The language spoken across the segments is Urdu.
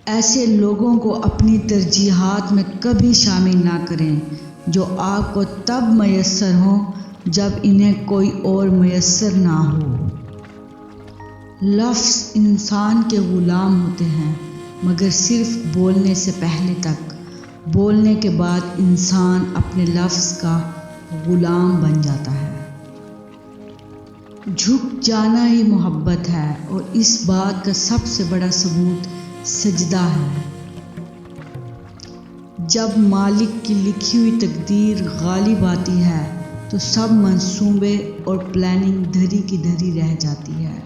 ایسے لوگوں کو اپنی ترجیحات میں کبھی شامل نہ کریں جو آپ کو تب میسر ہوں جب انہیں کوئی اور میسر نہ ہو۔ لفظ انسان کے غلام ہوتے ہیں مگر صرف بولنے سے پہلے تک، بولنے کے بعد انسان اپنے لفظ کا غلام بن جاتا ہے۔ جھک جانا ہی محبت ہے، اور اس بات کا سب سے بڑا ثبوت سجدہ ہے۔ جب مالک کی لکھی ہوئی تقدیر غالب آتی ہے تو سب منصوبے اور پلاننگ دھری کی دھری رہ جاتی ہے۔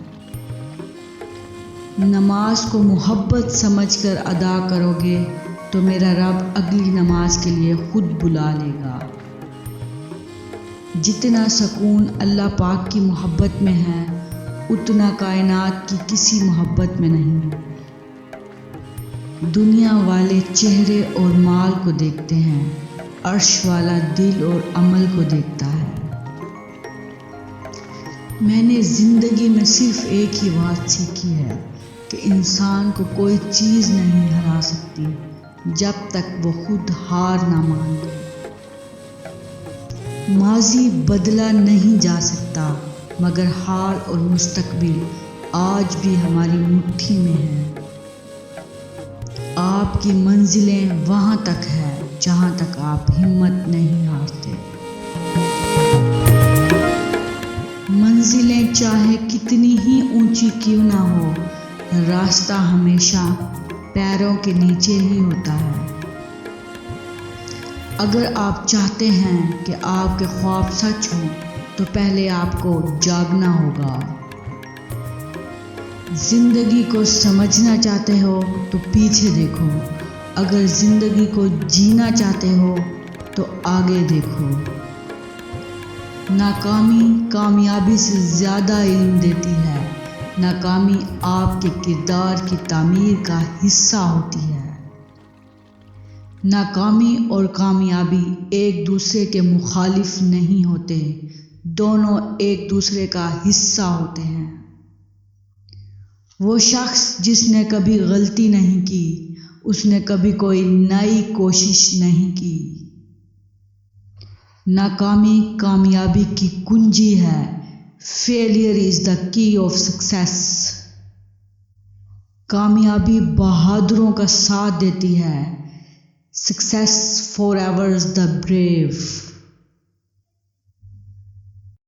نماز کو محبت سمجھ کر ادا کرو گے تو میرا رب اگلی نماز کے لیے خود بلا لے گا۔ جتنا سکون اللہ پاک کی محبت میں ہے اتنا کائنات کی کسی محبت میں نہیں۔ دنیا والے چہرے اور مال کو دیکھتے ہیں، عرش والا دل اور عمل کو دیکھتا ہے۔ میں نے زندگی میں صرف ایک ہی بات سیکھی ہے کہ انسان کو کوئی چیز نہیں ہرا سکتی جب تک وہ خود ہار نہ مان لے۔ ماضی بدلا نہیں جا سکتا مگر حال اور مستقبل آج بھی ہماری مٹھی میں ہے۔ آپ کی منزلیں وہاں تک ہے جہاں تک آپ ہمت نہیں ہارتے۔ منزلیں چاہے کتنی ہی اونچی کیوں نہ ہو، راستہ ہمیشہ پیروں کے نیچے ہی ہوتا ہے۔ اگر آپ چاہتے ہیں کہ آپ کے خواب سچ ہوں تو پہلے آپ کو جاگنا ہوگا۔ زندگی کو سمجھنا چاہتے ہو تو پیچھے دیکھو، اگر زندگی کو جینا چاہتے ہو تو آگے دیکھو۔ ناکامی کامیابی سے زیادہ علم دیتی ہے۔ ناکامی آپ کے کردار کی تعمیر کا حصہ ہوتی ہے۔ ناکامی اور کامیابی ایک دوسرے کے مخالف نہیں ہوتے، دونوں ایک دوسرے کا حصہ ہوتے ہیں۔ وہ شخص جس نے کبھی غلطی نہیں کی، اس نے کبھی کوئی نئی کوشش نہیں کی۔ ناکامی کامیابی کی کنجی ہے۔ Failure is the key of success۔ کامیابی بہادروں کا ساتھ دیتی ہے۔ Success favors the brave۔